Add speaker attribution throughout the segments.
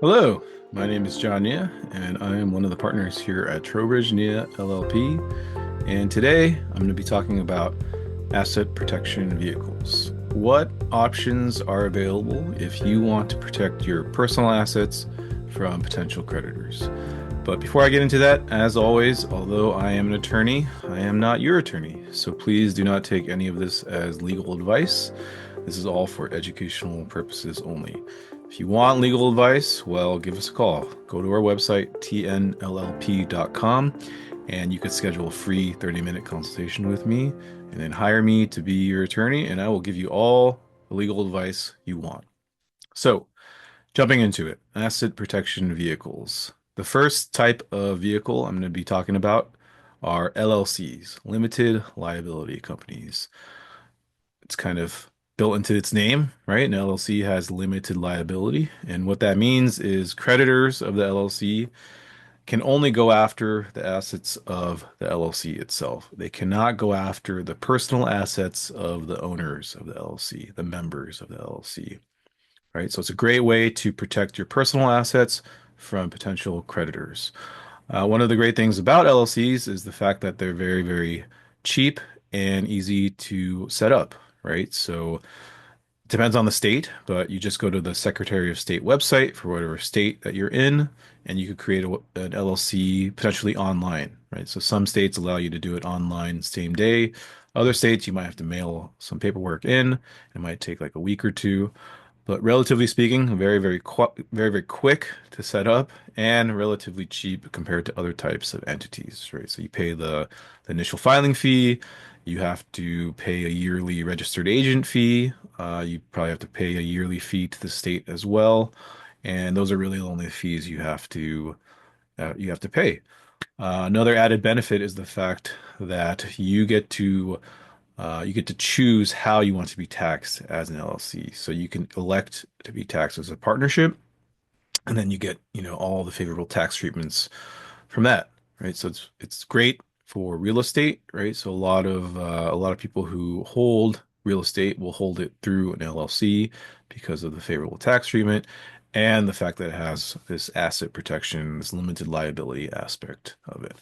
Speaker 1: Hello, my name is Jon Nieh, and I am one of the partners here at Trowbridge Nieh LLP. And today I'm going to be talking about asset protection vehicles. What options are available if you want to protect your personal assets from potential creditors? But before I get into that, as always, although I am an attorney, I am not your attorney. So please do not take any of this as legal advice. This is all for educational purposes only. If you want legal advice, well, give us a call. Go to our website, tnllp.com, and you could schedule a free 30-minute consultation with me, and then hire me to be your attorney, and I will give you all the legal advice you want. So, jumping into it, asset protection vehicles. The first type of vehicle I'm going to be talking about are LLCs, limited liability companies. It's kind of built into its name, right? An LLC has limited liability. And what that means is creditors of the LLC can only go after the assets of the LLC itself. They cannot go after the personal assets of the owners of the LLC, the members of the LLC, right? So it's a great way to protect your personal assets from potential creditors. One of the great things about LLCs is the fact that they're very, very cheap and easy to set up, right? So depends on the state, but you just go to the Secretary of State website for whatever state that you're in, and you could create an LLC potentially online, right? So some states allow you to do it online same day. Other states, you might have to mail some paperwork in. It might take like a week or two, but relatively speaking, very, very quick to set up and relatively cheap compared to other types of entities, right? So you pay the initial filing fee. You have to pay a yearly registered agent fee. You probably have to pay a yearly fee to the state as well. And those are really the only fees you have to pay. Another added benefit is the fact that you get to choose how you want to be taxed as an LLC. So you can elect to be taxed as a partnership, and then you get, all the favorable tax treatments from that, right? So it's great for real estate, right? So a lot of people who hold real estate will hold it through an LLC because of the favorable tax treatment and the fact that it has this asset protection, this limited liability aspect of it.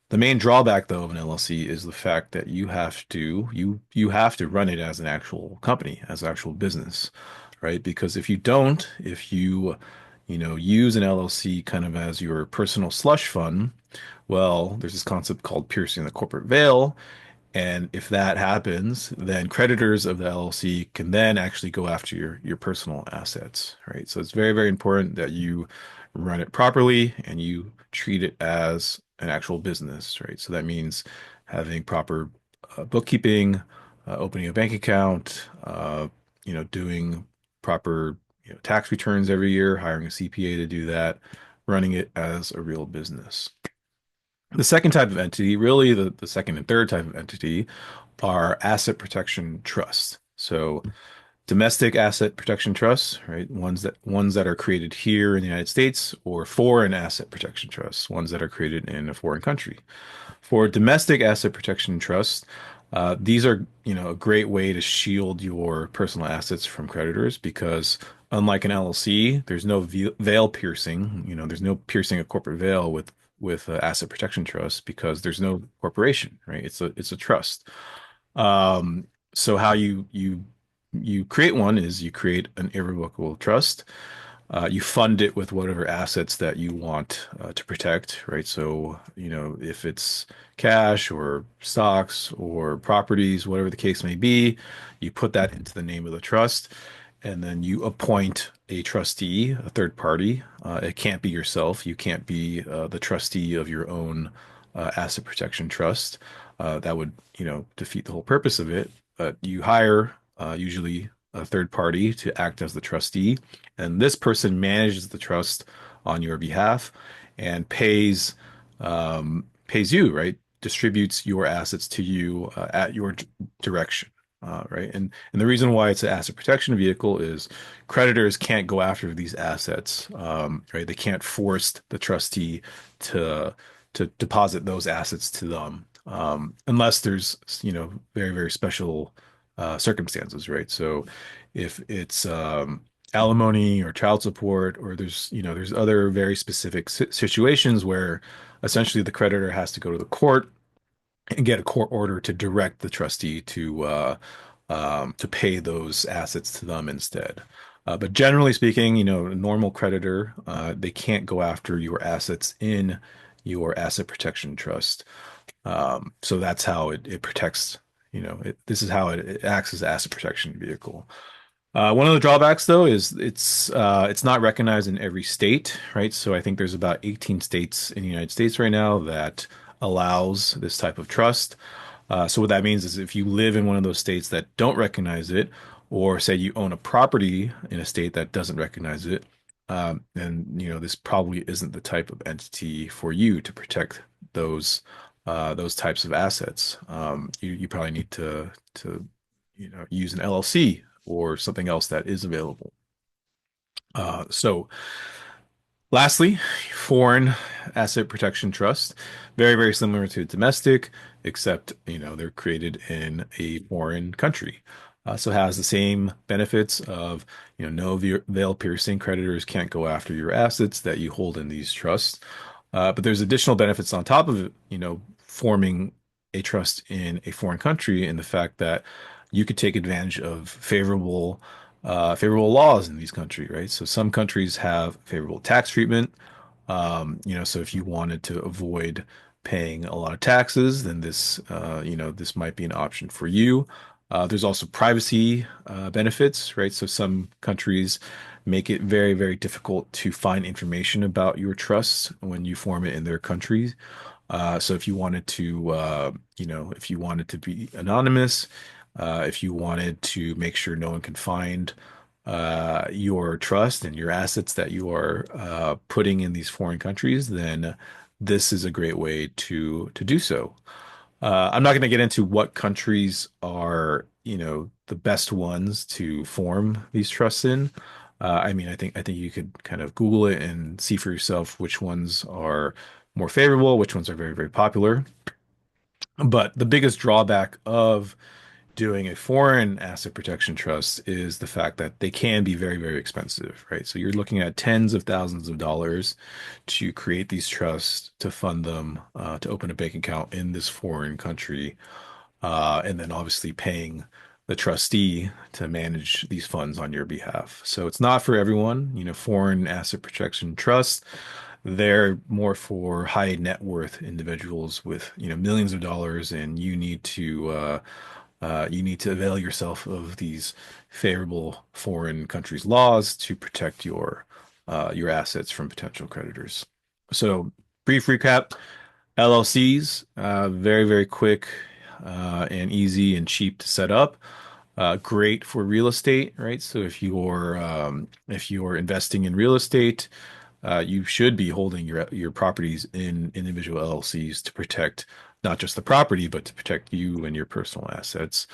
Speaker 1: The main drawback, though, of an LLC is the fact that you have to run it as an actual company, as an actual business, right? Because if you don't, if you use an LLC kind of as your personal slush fund, well, there's this concept called piercing the corporate veil, and if that happens, then creditors of the LLC can then actually go after your personal assets, right? So it's very, very important that you run it properly and you treat it as an actual business, right? So that means having proper bookkeeping, opening a bank account, doing proper, tax returns every year, hiring a CPA to do that, running it as a real business. The second type of entity, really the second and third type of entity, are asset protection trusts. So domestic asset protection trusts, right? Ones that are created here in the United States, or foreign asset protection trusts, ones that are created in a foreign country. For domestic asset protection trusts, these are, a great way to shield your personal assets from creditors because unlike an LLC, there's no veil piercing. There's no piercing a corporate veil with asset protection trust because there's no corporation, right? It's a trust. So how you create one is you create an irrevocable trust. You fund it with whatever assets that you want to protect, right? So, if it's cash or stocks or properties, whatever the case may be, you put that into the name of the trust, and then you appoint a trustee, a third party. It can't be yourself. You can't be the trustee of your own asset protection trust. That would, defeat the whole purpose of it. But you hire usually a third party to act as the trustee, and this person manages the trust on your behalf and pays you, right? Distributes your assets to you at your direction. Right. And the reason why it's an asset protection vehicle is creditors can't go after these assets. Right. They can't force the trustee to deposit those assets to them unless there's, very, very special circumstances, right? So if it's alimony or child support, or there's other very specific situations where essentially the creditor has to go to the court and get a court order to direct the trustee to pay those assets to them instead. But generally speaking, a normal creditor, they can't go after your assets in your asset protection trust. So that's how it protects, this is how it acts as an asset protection vehicle. One of the drawbacks, though, is it's not recognized in every state, right? So I think there's about 18 states in the United States right now that allows this type of trust. So what that means is if you live in one of those states that don't recognize it, or say you own a property in a state that doesn't recognize it, then this probably isn't the type of entity for you to protect those types of assets. You probably need to use an LLC or something else that is available. So lastly, foreign asset protection trust, very, very similar to domestic, except, they're created in a foreign country. So it has the same benefits of, no veil piercing. Creditors can't go after your assets that you hold in these trusts. But there's additional benefits on top of it, forming a trust in a foreign country, and the fact that you could take advantage of favorable laws in these countries, right? So some countries have favorable tax treatment. So if you wanted to avoid paying a lot of taxes, then this might be an option for you. There's also privacy benefits, right? So some countries make it very, very difficult to find information about your trust when you form it in their country. So if you wanted to be anonymous, if you wanted to make sure no one can find your trust and your assets that you are putting in these foreign countries, then this is a great way to do so. I'm not going to get into what countries are, the best ones to form these trusts in. I mean, I think you could kind of Google it and see for yourself which ones are more favorable, which ones are very, very popular. But the biggest drawback of doing a foreign asset protection trust is the fact that they can be very, very expensive, right? So you're looking at tens of thousands of dollars to create these trusts, to fund them, to open a bank account in this foreign country, and then obviously paying the trustee to manage these funds on your behalf. So it's not for everyone, foreign asset protection trusts. They're more for high net worth individuals with, millions of dollars, and you need to avail yourself of these favorable foreign countries' laws to protect your assets from potential creditors. So, brief recap: LLCs, very, very quick and easy and cheap to set up. Great for real estate, right? So if you're investing in real estate, you should be holding your properties in individual LLCs to protect not just the property, but to protect you and your personal assets.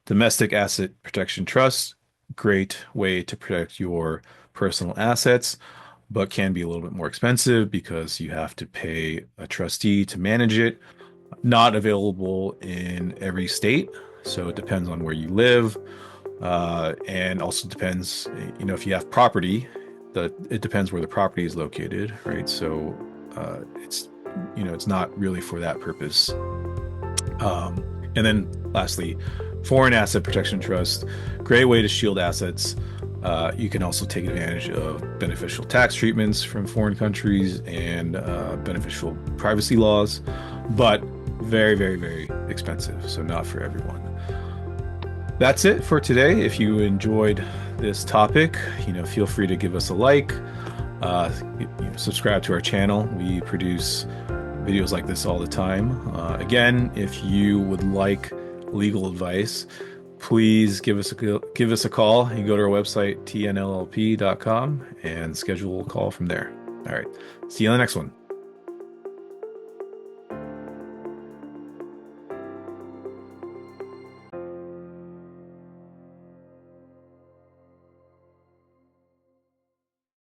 Speaker 1: Domestic asset protection trust, great way to protect your personal assets, but can be a little bit more expensive because you have to pay a trustee to manage it. Not available in every state, so it depends on where you live, and also depends, if you have property, it depends where the property is located, right? So it's not really for that purpose. And then lastly, foreign asset protection trust, great way to shield assets. You can also take advantage of beneficial tax treatments from foreign countries and beneficial privacy laws, but very, very, very expensive. So not for everyone. That's it for today. If you enjoyed this topic, feel free to give us a like, subscribe to our channel. We produce videos like this all the time. Again, if you would like legal advice, please give us a call. You go to our website, tnllp.com, and schedule a call from there. All right. See you on the next one.